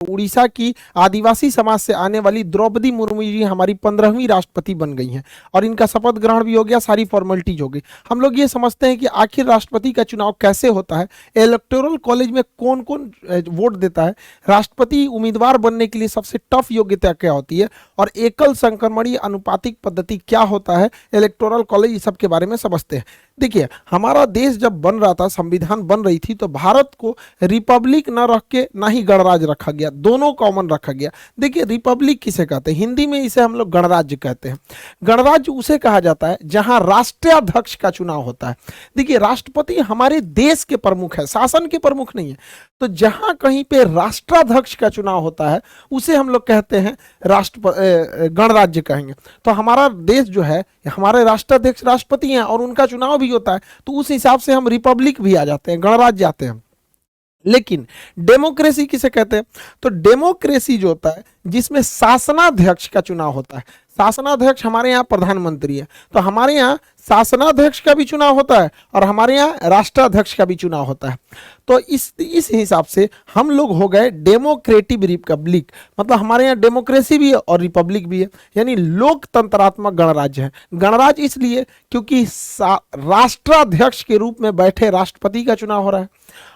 तो उड़ीसा की आदिवासी समाज से आने वाली द्रौपदी मुर्मू जी हमारी 15वीं राष्ट्रपति बन गई हैं और इनका शपथ ग्रहण भी हो गया, सारी फॉर्मेलिटीज हो गई। हम लोग ये समझते हैं कि आखिर राष्ट्रपति का चुनाव कैसे होता है, इलेक्टोरल कॉलेज में कौन कौन वोट देता है, राष्ट्रपति उम्मीदवार बनने के लिए सबसे टफ योग्यता क्या होती है, और एकल संक्रमणीय अनुपातिक पद्धति क्या होता है, इलेक्टोरल कॉलेज, ये सब के बारे में समझते हैं। देखिए, हमारा देश जब बन रहा था, संविधान बन रही थी, तो भारत को रिपब्लिक न रख के ना ही गणराज रखा गया, दोनों कॉमन रखा गया। देखिए, रिपब्लिक किसे कहते हैं, हिंदी में इसे हम लोग गणराज्य कहते हैं। गणराज्य उसे कहा जाता है जहां राष्ट्राध्यक्ष का चुनाव होता है। देखिए, राष्ट्रपति हमारे देश के प्रमुख है, शासन के प्रमुख नहीं है। तो जहां कहीं पे राष्ट्राध्यक्ष का चुनाव होता है उसे हम लोग कहते हैं गणराज्य कहेंगे। तो हमारा देश जो है, हमारे राष्ट्राध्यक्ष राष्ट्रपति हैं और उनका चुनाव भी होता है, तो उस हिसाब से हम रिपब्लिक भी आ जाते हैं, गणराज्य आते हैं। लेकिन डेमोक्रेसी किसे कहते हैं, तो डेमोक्रेसी जो होता है जिसमें शासनाध्यक्ष का चुनाव होता है। शासनाध्यक्ष हमारे यहाँ प्रधानमंत्री है, तो हमारे यहाँ शासनाध्यक्ष का भी चुनाव होता है और हमारे यहाँ राष्ट्राध्यक्ष का भी चुनाव होता है। तो इस हिसाब से हम लोग हो गए डेमोक्रेटिक रिपब्लिक, मतलब हमारे यहाँ डेमोक्रेसी भी है और रिपब्लिक भी है, यानी लोकतंत्रात्मक गणराज्य है। गणराज्य इसलिए क्योंकि राष्ट्राध्यक्ष के रूप में बैठे राष्ट्रपति का चुनाव हो रहा है,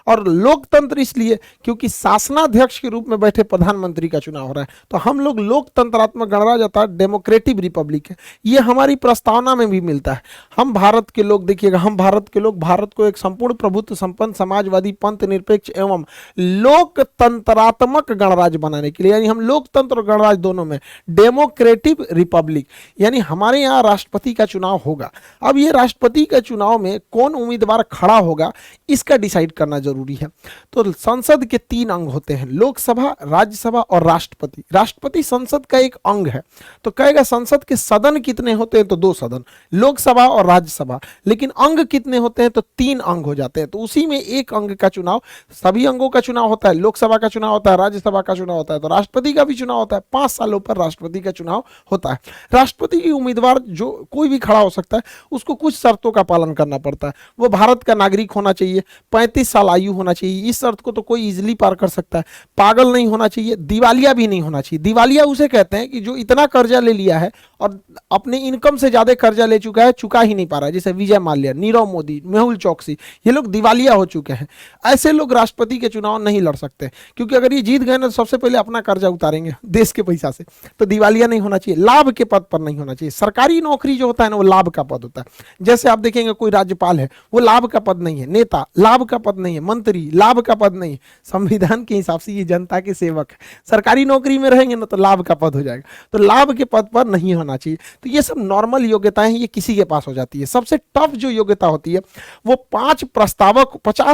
और लोकतंत्र इसलिए क्योंकि शासनाध्यक्ष के रूप में बैठे प्रधानमंत्री का चुनाव हो रहा है। तो हम लोग लोकतंत्रात्मक गणराज्य अर्थात डेमोक्रेटिक रिपब्लिक है। ये हमारी प्रस्तावना में भी मिलता है। हम भारत के लोग, देखिएगा, हम भारत के लोग भारत को एक संपूर्ण प्रभुत्व संपन्न समाजवादी पंथ निरपेक्ष एवं लोकतंत्रात्मक गणराज्य बनाने के लिए, यानी हम लोकतंत्र और गणराज्य दोनों में डेमोक्रेटिक रिपब्लिक, यानी हमारे यहाँ राष्ट्रपति का चुनाव होगा। अब ये राष्ट्रपति के चुनाव में कौन उम्मीदवार खड़ा होगा इसका डिसाइड करना जरूरी है। तो संसद के 3 अंग होते हैं, लोकसभा, राज्यसभा और राष्ट्रपति। राष्ट्रपति संसद का एक अंग है। तो कहेगा संसद के सदन कितने होते हैं, तो 2 सदन, लोकसभा और राज्यसभा। लेकिन अंग कितने होते हैं, तो 3 अंग हो जाते हैं। तो उसी में एक अंग का चुनाव, सभी अंगों का चुनाव होता है, लोकसभा का चुनाव होता है, राज्यसभा का चुनाव होता है, तो राष्ट्रपति का भी चुनाव होता है। 5 सालों पर राष्ट्रपति का चुनाव होता है। राष्ट्रपति की उम्मीदवार जो कोई भी खड़ा हो सकता है, उसको कुछ शर्तों का पालन करना पड़ता है। वो भारत का नागरिक होना चाहिए, 35 साल आयु होना चाहिए, इस शर्त को तो कोई इजीली पार कर सकता है। पागल नहीं होना चाहिए, दिवालिया भी नहीं होना चाहिए। दिवालिया उसे कहते हैं कि जो इतना कर्जा ले लिया है और अपने इनकम से ज्यादा कर्जा ले चुका है, चुका ही नहीं पा रहा है, जैसे विजय माल्या, नीरव मोदी, मेहुल चौकसी, ये लोग दिवालिया हो चुके हैं। ऐसे लोग राष्ट्रपति के चुनाव नहीं लड़ सकते, क्योंकि अगर ये जीत गए ना तो सबसे पहले अपना कर्जा उतारेंगे देश के पैसा से। तो दिवालिया नहीं होना चाहिए, लाभ के पद पर नहीं होना चाहिए। सरकारी नौकरी जो होता है ना, वो लाभ का पद होता है। जैसे आप देखेंगे कोई राज्यपाल है, वो लाभ का पद नहीं है, नेता लाभ का पद नहीं है, मंत्री लाभ का पद नहीं है। संविधान के हिसाब से ये जनता के सेवक है। सरकारी नौकरी में रहेंगे ना तो लाभ का पद हो जाएगा, तो लाभ के पद पर नहीं होना चाहिए। तो ये सब नॉर्मल योग्यताएं हैं, ये किसी के पास हो जाती है। सबसे टफ जो योग्यता होती है वो 50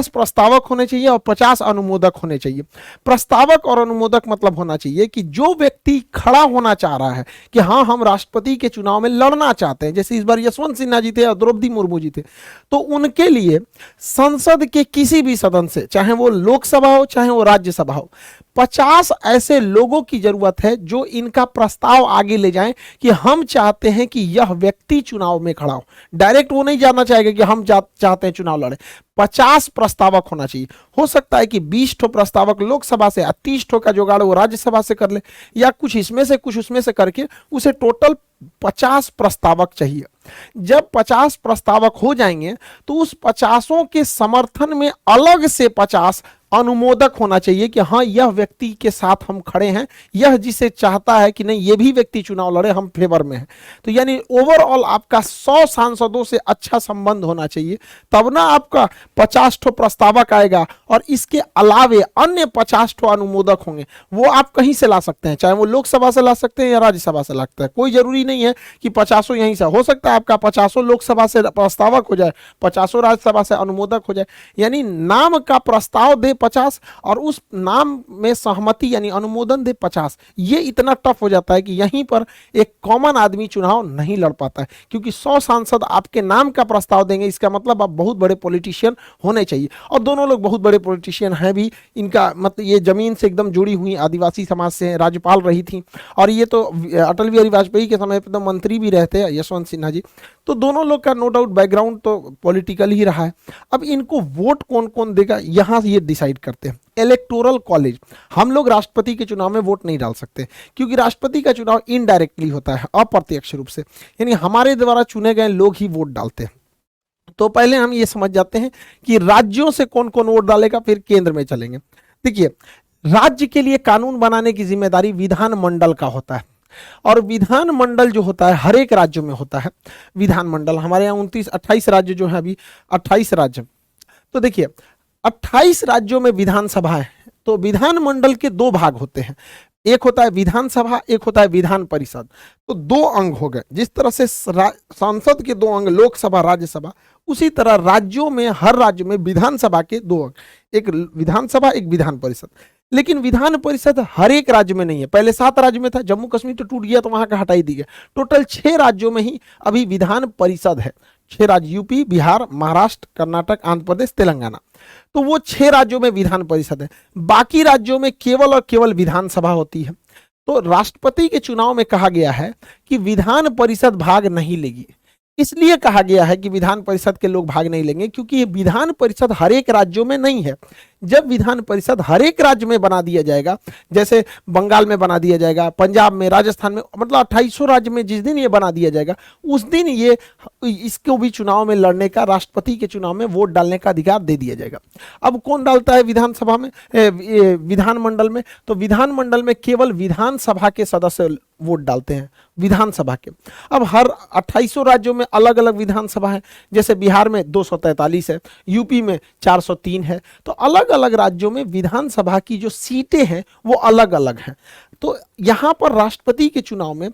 प्रस्तावक होने चाहिए और 50 अनुमोदक होने चाहिए। प्रस्तावक और अनुमोदक मतलब होना चाहिए कि जो व्यक्ति खड़ा होना चाह रहा है कि हाँ, हम राष्ट्रपति के चुनाव में लड़ना चाहते हैं, जैसे इस बार यशवंत सिन्हा जी थे और द्रौपदी मुर्मू जी थे, तो उनके लिए संसद के किसी भी सदन से, चाहे वो लोकसभा हो चाहे वो राज्यसभा हो, 50 ऐसे लोगों की जरूरत है जो इनका प्रस्ताव आगे ले जाएं कि हम चाहते हैं कि यह व्यक्ति चुनाव में खड़ा हो। डायरेक्ट वो नहीं जानना चाहेगा कि हम चाहते हैं चुनाव लड़े। 50 प्रस्तावक होना चाहिए। हो सकता है कि 20 ठो प्रस्तावक लोकसभा से, 30 ठो का जुगाड़ वो राज्यसभा से कर ले, या कुछ इसमें से कुछ उसमें से करके उसे टोटल 50 प्रस्तावक चाहिए। जब 50 प्रस्तावक हो जाएंगे तो उस 50 के समर्थन में अलग से 50 अनुमोदक होना चाहिए कि हाँ, यह व्यक्ति के साथ हम खड़े हैं, यह जिसे चाहता है कि नहीं ये भी व्यक्ति चुनाव लड़े, हम फेवर में हैं। तो यानी ओवरऑल आपका 100 सांसदों से अच्छा संबंध होना चाहिए, तब ना आपका 50 ठो प्रस्तावक आएगा और इसके अलावे अन्य 50 ठो अनुमोदक होंगे। वो आप कहीं से ला सकते हैं, चाहे वो लोकसभा से ला सकते हैं या राज्यसभा से ला सकते हैं। कोई जरूरी नहीं है कि 50 यहीं से, हो सकता है आपका 50 लोकसभा से प्रस्तावक हो जाए, 50 राज्यसभा से अनुमोदक हो जाए। यानी नाम का प्रस्ताव दे 50 और उस नाम में सहमति यानी अनुमोदन दे 50। ये इतना टफ हो जाता है कि यहीं पर एक कॉमन आदमी चुनाव नहीं लड़ पाता है, क्योंकि 100 सांसद आपके नाम का प्रस्ताव देंगे, इसका मतलब आप बहुत बड़े पॉलिटिशियन होने चाहिए। और दोनों लोग बहुत बड़े पॉलिटिशियन हैं भी, इनका मतलब ये जमीन से एकदम जुड़ी हुई आदिवासी समाज से राज्यपाल रही थी, और ये तो अटल बिहारी वाजपेयी के समय पर तो मंत्री भी रहते हैं यशवंत सिन्हा जी। तो दोनों लोग का नो डाउट बैकग्राउंड तो पॉलिटिकल ही रहा है। अब इनको वोट कौन कौन देगा, यहां से ये डिसाइड डिसाइड करते हैं। इलेक्टोरल कॉलेज, हम लोग राष्ट्रपति के चुनाव में वोट नहीं डाल सकते क्योंकि राष्ट्रपति का चुनाव इनडायरेक्टली होता है, अप्रत्यक्ष रूप से, यानी हमारे द्वारा चुने गए लोग ही वोट डालते हैं। तो पहले हम ये समझ जाते हैं कि राज्यों से कौन कौन वोट डालेगा, फिर केंद्र में चलेंगे। देखिए, राज्य के लिए कानून बनाने की जिम्मेदारी विधानमंडल का होता है, और विधानमंडल जो होता है हर एक राज्य में होता है विधानमंडल। हमारे यहाँ 28 राज्य जो है, अभी 28 राज्य। तो देखिए 28 राज्यों में विधानसभा है, तो विधानमंडल के दो भाग होते हैं, एक होता है विधानसभा, एक होता है विधान परिषद। तो दो अंग हो गए, जिस तरह से संसद के दो अंग लोकसभा राज्यसभा, उसी तरह राज्यों में हर राज्य में विधानसभा के दो अंग, एक विधानसभा एक विधान परिषद। लेकिन विधान परिषद हर एक राज्य में नहीं है, पहले 7 राज्य में था, जम्मू कश्मीर तो टूट गया तो वहां का हटाई दी गया। टोटल 6 राज्यों में ही अभी विधान परिषद है, 6 राज्य, यूपी, बिहार, महाराष्ट्र, कर्नाटक, आंध्र प्रदेश, तेलंगाना। तो वो 6 राज्यों में विधान परिषद है, बाकी राज्यों में केवल और केवल विधानसभा होती है। तो राष्ट्रपति के चुनाव में कहा गया है कि विधान परिषद भाग नहीं लेगी। इसलिए कहा गया है कि विधान परिषद के लोग भाग नहीं लेंगे क्योंकि ये विधान परिषद हर एक राज्यों में नहीं है। जब विधान परिषद हर एक राज्य में बना दिया जाएगा, जैसे बंगाल में बना दिया जाएगा, पंजाब में, राजस्थान में, मतलब 2800 राज्य में जिस दिन ये बना दिया जाएगा उस दिन ये इसको भी चुनाव में लड़ने का, राष्ट्रपति के चुनाव में वोट डालने का अधिकार दे दिया जाएगा। अब कौन डालता है विधानसभा में, विधानमंडल में? तो विधानमंडल में केवल विधानसभा के सदस्य वोट डालते हैं, विधानसभा के। अब हर 2800 राज्यों में अलग अलग विधानसभा है, जैसे बिहार में 243 है, यूपी में 403 है। तो अलग अलग राज्यों में विधानसभा की जो सीटें हैं वो अलग अलग हैं। तो यहां पर राष्ट्रपति के चुनाव में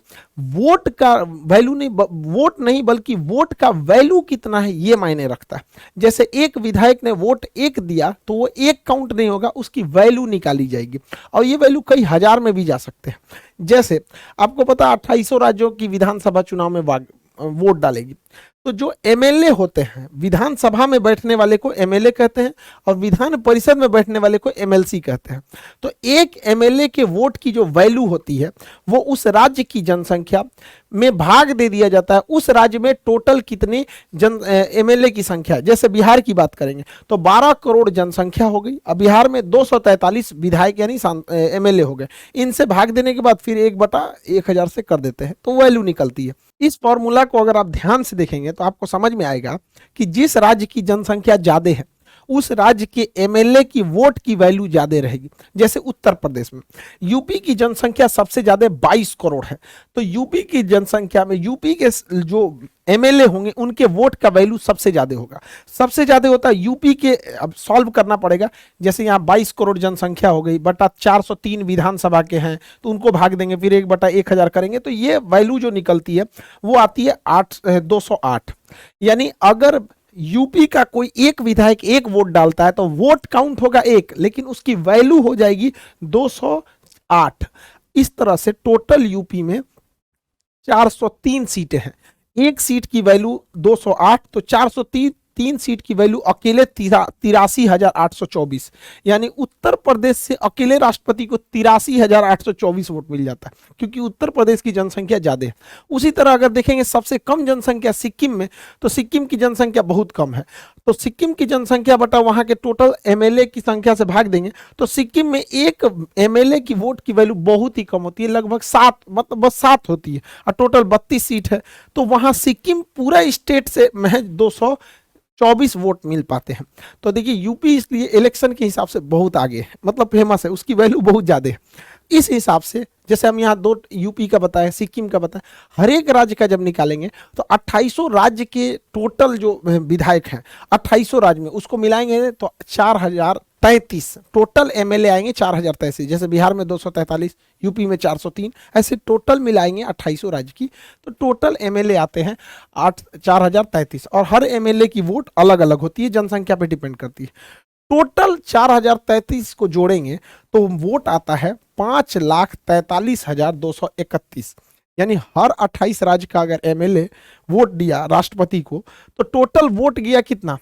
वोट का वैल्यू नहीं, वोट नहीं बल्कि वोट का वैल्यू कितना है ये मायने रखता है। जैसे एक विधायक ने वोट 1 दिया तो वो 1 काउंट नहीं होगा, उसकी वैल्यू निकाली जाएगी, और ये वैल्यू कई हजार में भी जा सकते हैं। जैसे आपको पता 2800 राज्यों की विधानसभा चुनाव में वोट डालेगी, तो जो एमएलए होते हैं, विधानसभा में बैठने वाले को एमएलए कहते हैं और विधान परिषद में बैठने वाले को एमएलसी कहते हैं। तो एक एमएलए के वोट की जो वैल्यू होती है वो उस राज्य की जनसंख्या में भाग दे दिया जाता है, उस राज्य में टोटल कितने एमएलए की संख्या। जैसे बिहार की बात करेंगे तो 12 करोड़ जनसंख्या हो गई, अब बिहार में 243 विधायक यानी एमएलए हो गए, इनसे भाग देने के बाद फिर 1/1000 से कर देते हैं तो वैल्यू निकलती है। इस फॉर्मूला को अगर आप ध्यान से देखेंगे तो आपको समझ में आएगा कि जिस राज्य की जनसंख्या ज्यादा है उस राज्य के एमएलए की वोट की वैल्यू ज्यादा रहेगी। जैसे उत्तर प्रदेश में यूपी की जनसंख्या सबसे ज्यादा 22 करोड़ है, तो यूपी की जनसंख्या में यूपी के जो एमएलए होंगे उनके वोट का वैल्यू सबसे ज्यादा होगा। सबसे ज्यादा होता है यूपी के, अब सॉल्व करना पड़ेगा, जैसे यहाँ 22 करोड़ जनसंख्या हो गई, बटा 403 विधानसभा के हैं तो उनको भाग देंगे, फिर 1/1000 करेंगे तो ये वैल्यू जो निकलती है वो आती है 208। यानी अगर यूपी का कोई एक विधायक 1 वोट डालता है तो वोट काउंट होगा 1, लेकिन उसकी वैल्यू हो जाएगी 208। इस तरह से टोटल यूपी में 403 सीटें हैं, एक सीट की वैल्यू 208, तो 403 सीट की वैल्यू अकेले 83,824, यानी उत्तर प्रदेश से अकेले राष्ट्रपति को 83,824 वोट मिल जाता है क्योंकि उत्तर प्रदेश की जनसंख्या ज्यादा है। उसी तरह अगर देखेंगे सबसे कम जनसंख्या सिक्किम में, तो सिक्किम की जनसंख्या बहुत कम है, तो सिक्किम की जनसंख्या बटा वहां के टोटल एमएलए की संख्या से भाग देंगे तो सिक्किम में एक एमएलए की वोट की वैल्यू बहुत ही कम होती है, लगभग 7, मतलब बस 7 होती है, और टोटल 32 सीट है, तो वहां सिक्किम पूरा स्टेट से महज 224 वोट मिल पाते हैं। तो देखिए यूपी इसलिए इलेक्शन के हिसाब से बहुत आगे है, मतलब फेमस है, उसकी वैल्यू बहुत ज्यादा है। इस हिसाब से जैसे हम यहाँ 2 यूपी का बताया, सिक्किम का बताया, हर एक राज्य का जब निकालेंगे तो 2800 राज्य के टोटल जो विधायक हैं 2800 राज्य में उसको मिलाएंगे तो 4033 टोटल एमएलए आएंगे, 4033। जैसे बिहार में 243, यूपी में 403, ऐसे टोटल मिलाएंगे 2800 राज्य की तो टोटल एमएलए आते हैं 4033, और हर एमएलए की वोट अलग अलग होती है, जनसंख्या पे डिपेंड करती है। टोटल 4033 को जोड़ेंगे तो वोट आता है 5,43,231, यानी हर 28 राज्य का अगर एमएलए वोट दिया राष्ट्रपति को तो टोटल वोट गया कितना,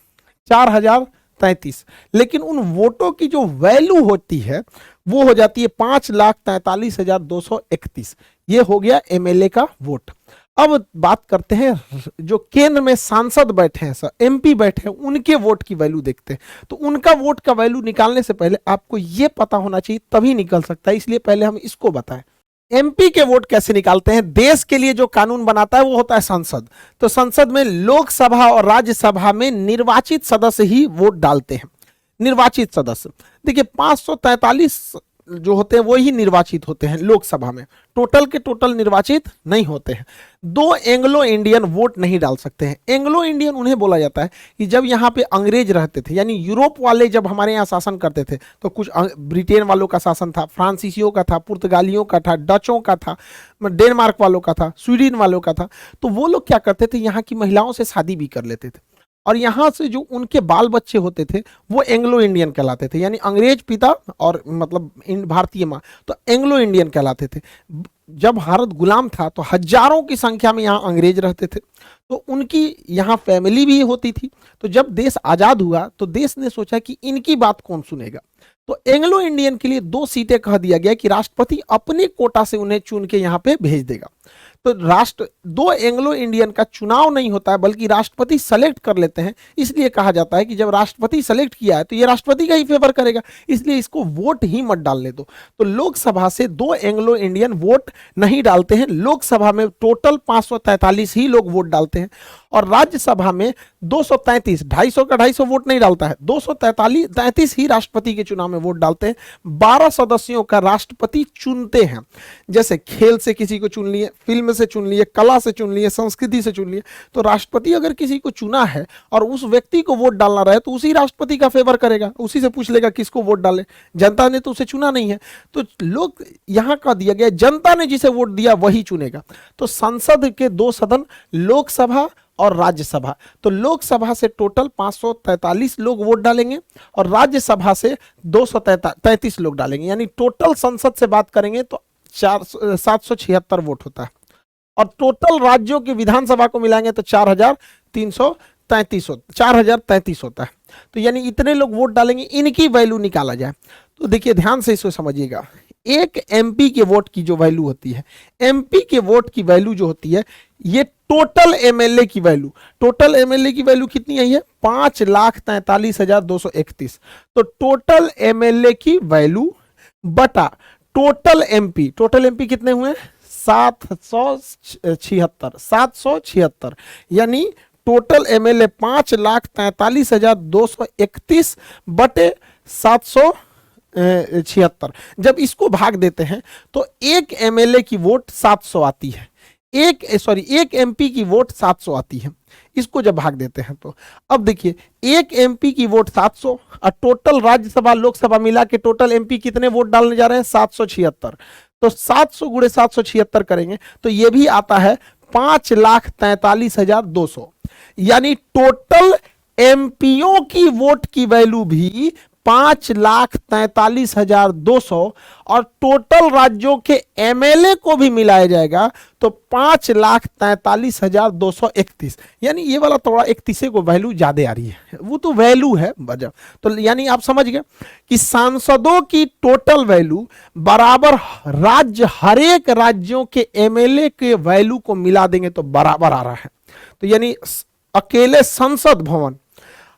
4033, लेकिन उन वोटों की जो वैल्यू होती है वो हो जाती है 5,43,231। ये हो गया एमएलए का वोट। अब बात करते हैं जो केंद्र में सांसद बैठे हैं, सर एमपी बैठे हैं, उनके वोट की वैल्यू देखते हैं। तो उनका वोट का वैल्यू निकालने से पहले आपको यह पता होना चाहिए, तभी निकल सकता है, इसलिए पहले हम इसको बताएं। एमपी के वोट कैसे निकालते हैं? देश के लिए जो कानून बनाता है वो होता है संसद। तो संसद में लोकसभा और राज्यसभा में निर्वाचित सदस्य ही वोट डालते हैं। निर्वाचित सदस्य देखिए 543 जो होते हैं वो ही निर्वाचित होते हैं लोकसभा में, टोटल के टोटल निर्वाचित नहीं होते हैं। 2 एंग्लो इंडियन वोट नहीं डाल सकते हैं। एंग्लो इंडियन उन्हें बोला जाता है कि जब यहाँ पे अंग्रेज रहते थे, यानी यूरोप वाले जब हमारे यहाँ शासन करते थे, तो कुछ ब्रिटेन वालों का शासन था, फ्रांसीसियों का था, पुर्तगालियों का था, डचों का था, डेनमार्क वालों का था, स्वीडन वालों का था। तो वो लोग क्या करते थे, यहाँ की महिलाओं से शादी भी कर लेते थे, और यहाँ से जो उनके बाल बच्चे होते थे वो एंग्लो इंडियन कहलाते थे, यानी अंग्रेज पिता और मतलब भारतीय माँ, तो एंग्लो इंडियन कहलाते थे। जब भारत गुलाम था तो हजारों की संख्या में यहाँ अंग्रेज रहते थे, तो उनकी यहाँ फैमिली भी होती थी। तो जब देश आज़ाद हुआ तो देश ने सोचा कि इनकी बात कौन सुनेगा, तो एंग्लो इंडियन के लिए 2 सीटें कह दिया गया कि राष्ट्रपति अपने कोटा से उन्हें चुन के यहाँ पे भेज देगा। तो 2 एंग्लो इंडियन का चुनाव नहीं होता है, बल्कि राष्ट्रपति सेलेक्ट कर लेते हैं। इसलिए कहा जाता है कि जब राष्ट्रपति सेलेक्ट किया है तो ये राष्ट्रपति का ही फेवर करेगा, इसलिए इसको वोट ही मत डालने दो। तो लोकसभा से 2 एंग्लो इंडियन वोट नहीं डालते हैं। लोकसभा में टोटल 543 ही लोग वोट डालते हैं, और राज्यसभा में 233, 250 का 250 वोट नहीं डालता है, 233 ही राष्ट्रपति के चुनाव में वोट डालते हैं। 12 सदस्यों का राष्ट्रपति चुनते हैं, जैसे खेल से किसी को चुन लिए, फिल्म से चुन लिए, कला से चुन लिए, संस्कृति से चुन लिए। तो राष्ट्रपति अगर किसी को चुना है और उस व्यक्ति को वोट डालना रहे तो उसी राष्ट्रपति का फेवर करेगा, उसी से पूछ लेगा किसको वोट डाले। जनता ने तो उसे चुना नहीं है, तो लोग यहाँ का दिया गया जनता ने जिसे वोट दिया वही चुनेगा। तो संसद के 2 सदन, लोकसभा और राज्यसभा। तो लोकसभा से टोटल 543 लोग वोट डालेंगे और राज्यसभा से 233 लोग डालेंगे, यानी टोटल संसद से बात करेंगे तो 776 वोट होता है, और टोटल राज्यों की विधानसभा को मिलाएंगे तो 4033 होता है। तो यानी इतने लोग वोट डालेंगे, इनकी वैल्यू निकाला जाए। तो देखिए ध्यान से इसको समझिएगा, एक एमपी के वोट की जो वैल्यू होती है, एमपी के वोट की वैल्यू जो होती है, ये टोटल एमएलए की वैल्यू, टोटल एमएलए की वैल्यू कितनी आई है? 5,43,231। तो टोटल एमएलए की वैल्यू बटा टोटल एमपी, टोटल एमपी कितने हुए? 776, यानी टोटल एमएलए 5,43,231 बटे 776। जब इसको भाग देते हैं तो एक एमएलए की वोट 700 आती है, एक एमपी की वोट 700 आती है। इसको जब भाग देते हैं तो अब देखिए, एक एमपी की वोट 700 और टोटल राज्यसभा लोकसभा मिला के टोटल एमपी कितने वोट डालने जा रहे हैं? 776। तो 700 गुणे 776 करेंगे तो ये भी आता है 5,43,200, यानी टोटल एमपीओ की वोट की वैल्यू भी 5,43,200 और टोटल राज्यों के एमएलए को भी मिलाया जाएगा तो 5,43,231, यानी ये वाला थोड़ा 31 को वैल्यू ज्यादा आ रही है, वो तो वैल्यू है वजह। तो यानी आप समझ गए कि सांसदों की टोटल वैल्यू बराबर राज्य, हर एक राज्यों के एमएलए के वैल्यू को मिला देंगे तो बराबर आ रहा है। तो यानी अकेले संसद भवन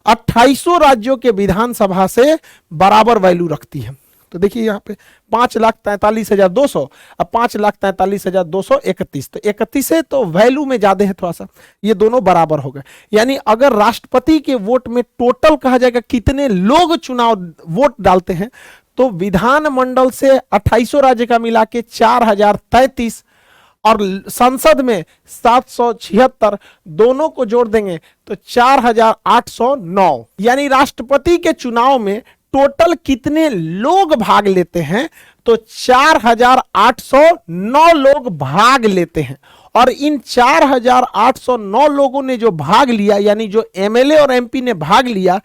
28 राज्यों के विधानसभा से बराबर वैल्यू रखती है। तो देखिए यहाँ पे 5,43,200 और 5,43,231, तो 31 है तो वैल्यू में ज्यादा है थोड़ा सा, ये दोनों बराबर हो गए। यानी अगर राष्ट्रपति के वोट में टोटल कहा जाएगा कितने लोग चुनाव वोट डालते हैं, तो विधानमंडल से 28 राज्य का मिला के 4,033 और संसद में 776, दोनों को जोड़ देंगे तो 4,809। यानी राष्ट्रपति के चुनाव में टोटल कितने लोग भाग लेते हैं? तो 4,809 लोग भाग लेते हैं, और इन 4,809 लोगों ने जो भाग लिया, यानी जो एमएलए और एमपी ने भाग लिया,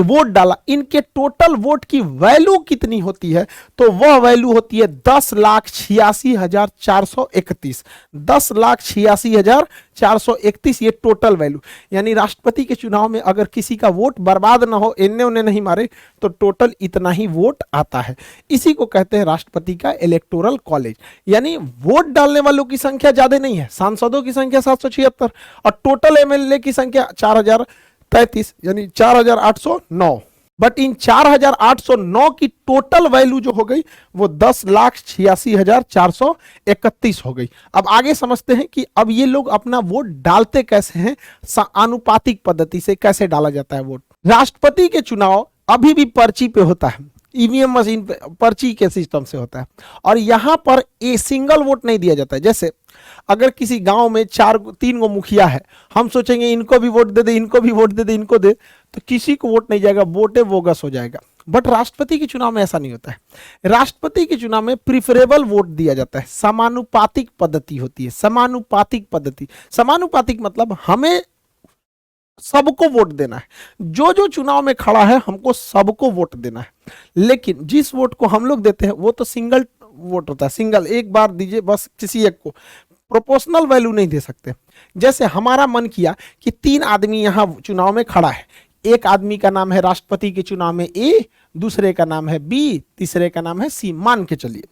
वोट डाला, इनके टोटल वोट की वैल्यू कितनी होती है, तो वह वैल्यू होती है 10,86,431। 10,86,431 ये टोटल वैल्यू। यानी राष्ट्रपति के चुनाव में अगर किसी का वोट बर्बाद ना हो, इन्ने उन्हें नहीं मारे, तो टोटल इतना ही वोट आता है। इसी को कहते हैं राष्ट्रपति का इलेक्टोरल कॉलेज। यानी वोट डालने वालों की संख्या ज्यादा नहीं है, सांसदों की संख्या 776 और टोटल एमएलए की संख्या 4033 यानी 4809। बट इन 4809 की टोटल वैल्यू जो हो गई वो 10,86,431 हो गई। अब आगे समझते हैं कि अब ये लोग अपना वोट डालते कैसे हैं, आनुपातिक पद्धति से कैसे डाला जाता है वोट। राष्ट्रपति के चुनाव अभी भी पर्ची पे होता है, ईवीएम मशीन पे पर्ची के सिस्टम से होता है, और यहां पर ए सिंगल वोट नहीं दिया जाता है। जैसे अगर किसी गांव में 3 गो मुखिया है, हम सोचेंगे इनको भी वोट दे दे, इनको भी वोट दे दे, इनको दे, तो किसी को वोट नहीं जाएगा, वोटे बोगस हो जाएगा। बट राष्ट्रपति के चुनाव में ऐसा नहीं होता है। राष्ट्रपति के चुनाव में प्रिफरेबल वोट दिया जाता है, समानुपातिक पद्धति होती है। समानुपातिक पद्धति, समानुपातिक मतलब हमें सबको वोट देना है, जो जो चुनाव में खड़ा है हमको सबको वोट देना है। लेकिन जिस वोट को हम लोग देते हैं वो तो सिंगल वोट होता है, सिंगल, एक बार दीजिए बस किसी एक को, प्रोपोर्शनल वैल्यू नहीं दे सकते। जैसे हमारा मन किया कि 3 आदमी यहां चुनाव में खड़ा है, एक आदमी का नाम है राष्ट्रपति के चुनाव में ए, दूसरे का नाम है बी, तीसरे का नाम है सी, मान के चलिए।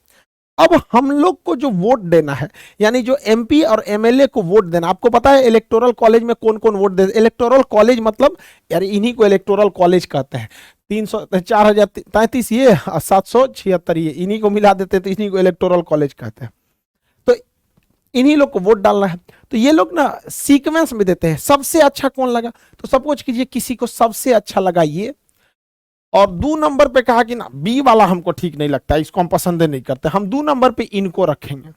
अब हम लोग को जो वोट देना है, यानी जो एमपी और एमएलए को वोट देना, आपको पता है इलेक्टोरल कॉलेज में कौन कौन वोट दे। इलेक्टोरल कॉलेज मतलब यार इन्हीं को इलेक्टोरल कॉलेज कहते हैं। 4033 ये 776 ये, इन्हीं को मिला देते तो इन्हीं को इलेक्टोरल कॉलेज कहते हैं। तो इन्हीं लोग को वोट डालना है। तो ये लोग ना सीक्वेंस में देते हैं, सबसे अच्छा कौन लगा, तो सपोज कीजिए किसी को सबसे अच्छा लगा ये, और 2 नंबर पे कहा कि ना बी वाला हमको ठीक नहीं लगता, इसको हम पसंद नहीं करते, हम 2 नंबर पे इनको रखेंगे,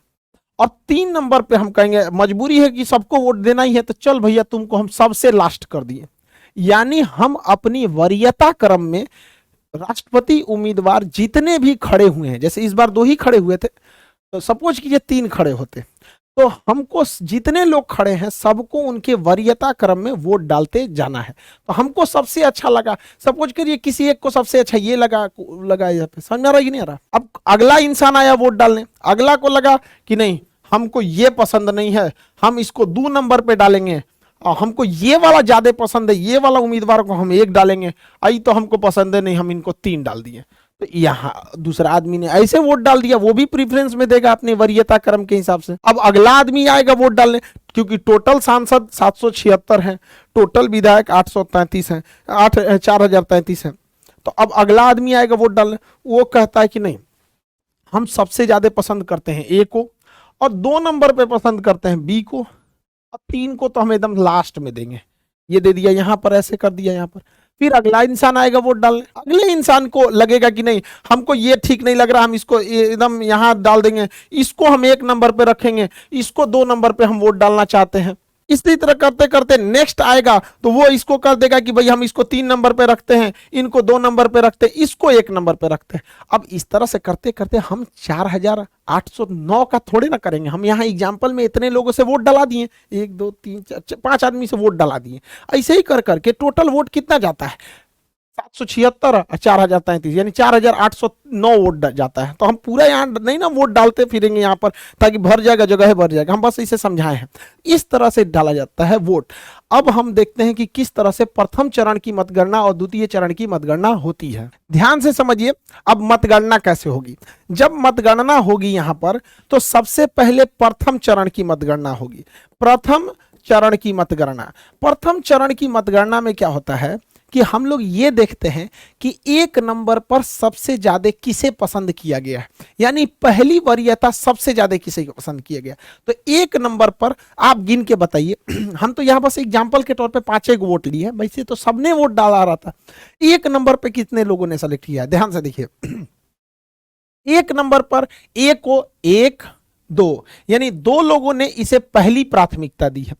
और 3 नंबर पे हम कहेंगे मजबूरी है कि सबको वोट देना ही है, तो चल भैया तुमको हम सबसे लास्ट कर दिए। यानी हम अपनी वरीयता क्रम में राष्ट्रपति उम्मीदवार जितने भी खड़े हुए हैं, जैसे इस बार 2 ही खड़े हुए थे, तो सपोज कीजिए 3 खड़े होते, तो हमको जितने लोग खड़े हैं सबको उनके वरीयता क्रम में वोट डालते जाना है। तो हमको सबसे अच्छा लगा, सपोज करिए किसी एक को सबसे अच्छा ये लगा यहाँ पे, समझ रहा है कि नहीं आ रहा। अब अगला इंसान आया वोट डालने, अगला को लगा कि नहीं हमको ये पसंद नहीं है, हम इसको 2 नंबर पे डालेंगे, और हमको ये वाला ज्यादा पसंद है, ये वाला उम्मीदवार को हम 1 डालेंगे, आई तो हमको पसंद है नहीं, हम इनको 3 डाल दिए। तो यहाँ दूसरा आदमी ने ऐसे वोट डाल दिया, वो भी प्रीफरेंस में देगा अपने वरीयता क्रम के हिसाब से। अब अगला आदमी आएगा वोट डालने, क्योंकि टोटल सांसद 776 हैं, टोटल विधायक 833 हैं, 4033 हैं, तो अब अगला आदमी आएगा वोट डालने, वो कहता है कि नहीं हम सबसे ज्यादा पसंद करते हैं ए को, और 2 नंबर पे पसंद करते हैं बी को, और 3 को तो हम एकदम लास्ट में देंगे। ये दे दिया यहाँ पर, ऐसे कर दिया यहाँ पर। फिर अगला इंसान आएगा वोट डालने, अगले इंसान को लगेगा कि नहीं हमको ये ठीक नहीं लग रहा, हम इसको एकदम यहाँ डाल देंगे, इसको हम 1 नंबर पे रखेंगे, इसको 2 नंबर पे हम वोट डालना चाहते हैं। इसी तरह करते करते नेक्स्ट आएगा तो वो इसको कर देगा कि भाई हम इसको 3 नंबर पे रखते हैं, इनको 2 नंबर पे रखते हैं, इसको 1 नंबर पे रखते हैं। अब इस तरह से करते करते हम 4809 का थोड़े ना करेंगे, हम यहाँ एग्जाम्पल में इतने लोगों से वोट डला दिए, 1 2 3 4 5 आदमी से वोट डला दिए। ऐसे ही कर करके टोटल वोट कितना जाता है 776 और 4033 यानी 4809 वोट जाता है। तो हम पूरा यहाँ नहीं ना वोट डालते फिरेंगे यहाँ पर ताकि भर जाएगा, जगह भर जाएगा, हम बस इसे समझाए हैं। इस तरह से डाला जाता है वोट। अब हम देखते हैं कि किस तरह से प्रथम चरण की मतगणना और द्वितीय चरण की मतगणना होती है। ध्यान से समझिए, अब मतगणना कैसे होगी। जब मतगणना होगी यहाँ पर तो सबसे पहले प्रथम चरण की मतगणना होगी। प्रथम चरण की मतगणना, प्रथम चरण की मतगणना में क्या होता है कि हम लोग ये देखते हैं कि 1 नंबर पर सबसे ज्यादा किसे पसंद किया गया है, यानी पहली वरीयता सबसे ज्यादा किसे पसंद किया गया। तो 1 नंबर पर आप गिन के बताइए। हम तो यहाँ बस एग्जाम्पल के तौर पे 5 वोट लिए, वैसे तो सबने वोट डाला रहा था। 1 नंबर पे कितने लोगों ने सेलेक्ट किया है, ध्यान से देखिए। 1 नंबर पर ए को 1 2 यानी 2 लोगों ने इसे पहली प्राथमिकता दी है,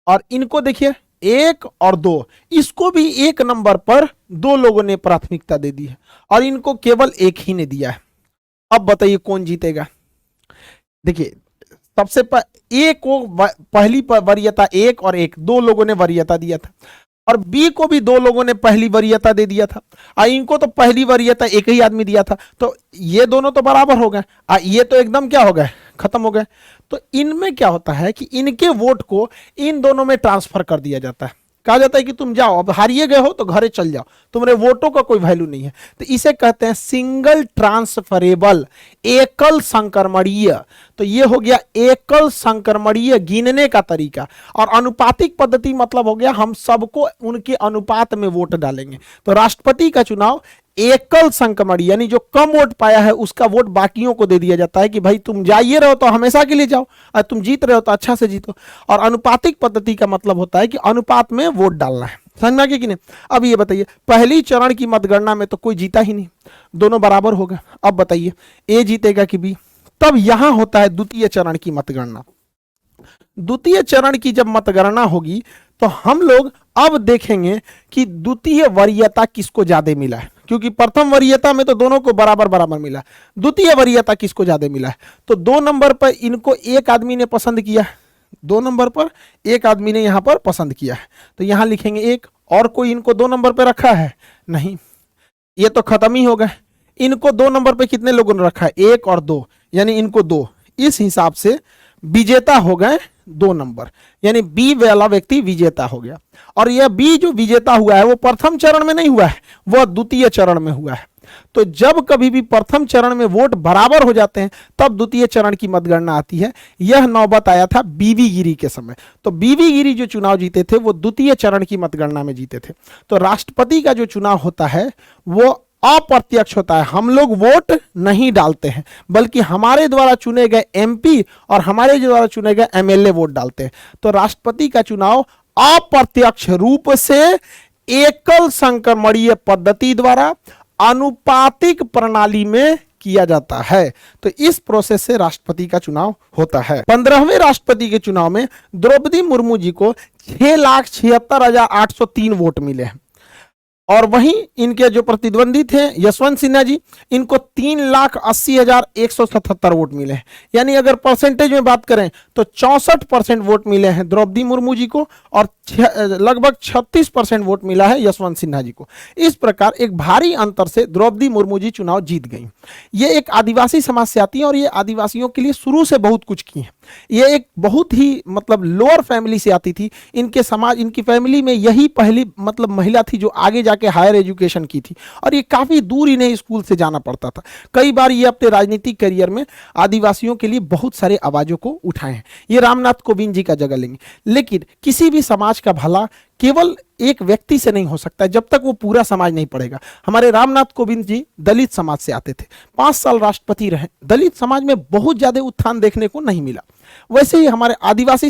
और इनको देखिए 1 और 2, इसको भी 1 नंबर पर 2 लोगों ने प्राथमिकता दे दी है, और इनको केवल 1 ही ने दिया है। अब बताइए कौन जीतेगा। देखिए सबसे ए को पहली वरीयता 1 और 1 2 लोगों ने वरीयता दिया था, और बी को भी दो लोगों ने पहली वरीयता दे दिया था, इनको तो पहली वरीयता एक ही आदमी दिया था, तो ये दोनों तो बराबर हो गए, ये तो एकदम क्या हो गए, खत्म हो गए। तो इनमें क्या होता है कि इनके वोट को इन दोनों में ट्रांसफर कर दिया जाता है, कहा जाता है कि तुम जाओ, अब हारिए गए हो तो घरे चल जाओ, तुम्हारे वोटों का कोई वैल्यू नहीं है। तो इसे कहते हैं सिंगल ट्रांसफरेबल, एकल संक्रमणीय। तो ये हो गया एकल संक्रमणीय गिनने का तरीका। और अनुपातिक पद्धति मतलब हो गया हम सबको उनके अनुपात में वोट डालेंगे। तो राष्ट्रपति का चुनाव एकल संक्रमणीय, यानी जो कम वोट पाया है उसका वोट बाकियों को दे दिया जाता है कि भाई तुम जाइए रहो तो हमेशा के लिए जाओ, और तुम जीत रहे हो तो अच्छा से जीतो। और अनुपातिक पद्धति का मतलब होता है कि अनुपात में वोट डालना है। समझ में आ गया कि नहीं? अब ये बताइए, पहली चरण की मतगणना में तो कोई जीता ही नहीं, दोनों बराबर हो गए। अब बताइए ए जीतेगा कि बी? तब यहां होता है द्वितीय चरण की मतगणना। द्वितीय चरण की जब मतगणना होगी तो हम लोग अब देखेंगे कि द्वितीय वरीयता किसको ज्यादा मिला है, क्योंकि प्रथम वरीयता में तो दोनों को बराबर बराबर मिला, द्वितीय वरीयता किसको ज्यादा मिला है। तो 2 नंबर पर इनको एक आदमी ने पसंद किया है, 2 नंबर पर एक आदमी ने यहां पर पसंद किया है, तो यहां लिखेंगे एक। और कोई इनको 2 नंबर पर रखा है? नहीं, ये तो खत्म ही हो गए। इनको 2 नंबर पर कितने लोगों ने रखा है? 1 और 2, यानी इनको 2। इस हिसाब से विजेता हो गए 2 नंबर, यानी बी वाला व्यक्ति विजेता हो गया। और यह बी जो विजेता हुआ है वो प्रथम चरण में नहीं हुआ है, वह द्वितीय चरण में हुआ है। तो जब कभी भी प्रथम चरण में वोट बराबर हो जाते हैं तब द्वितीय चरण की मतगणना आती है। यह नौबत आया था बीवी गिरी के समय। तो बीवी गिरी जो चुनाव जीते थे वो द्वितीय चरण की मतगणना में जीते थे। तो राष्ट्रपति का जो चुनाव होता है वो अप्रत्यक्ष होता है, हम लोग वोट नहीं डालते हैं, बल्कि हमारे द्वारा चुने गए एमपी और हमारे द्वारा चुने गए एमएलए वोट डालते हैं। तो राष्ट्रपति का चुनाव अप्रत्यक्ष रूप से एकल संक्रमणीय पद्धति द्वारा अनुपातिक प्रणाली में किया जाता है। तो इस प्रोसेस से राष्ट्रपति का चुनाव होता है। 15वें राष्ट्रपति के चुनाव में द्रौपदी मुर्मू जी को 6,76,803 वोट मिले हैं। और वहीं इनके जो प्रतिद्वंदी थे यशवंत सिन्हा जी, इनको 3,80,177 वोट मिले हैं। यानी अगर परसेंटेज में बात करें तो 64% वोट मिले हैं द्रौपदी मुर्मू जी को और लगभग 36% वोट मिला है यशवंत सिन्हा जी को। इस प्रकार एक भारी अंतर से द्रौपदी मुर्मू जी चुनाव जीत गई। ये एक आदिवासी समाज से आती है और ये आदिवासियों के लिए शुरू से बहुत कुछ की है। ये एक बहुत ही मतलब लोअर फैमिली से आती थी। इनके समाज, इनकी फैमिली में यही पहली मतलब महिला थी जो आगे जाके हायर एजुकेशन की थी और ये काफी दूर इन्हें स्कूल से जाना पड़ता था। कई बार ये अपने राजनीतिक करियर में आदिवासियों के लिए बहुत सारे आवाजों को उठाए हैं। ये रामनाथ कोविंद जी का जगह लेंगे। लेकिन किसी भी समाज का भला केवल एक व्यक्ति से नहीं हो सकता जब तक वो पूरा समाज नहीं पढ़ेगा। हमारे रामनाथ कोविंद जी दलित समाज से आते थे, 5 साल राष्ट्रपति रहे, दलित समाज में बहुत ज्यादा उत्थान देखने को नहीं मिला। वैसे ही हमारे आदिवासी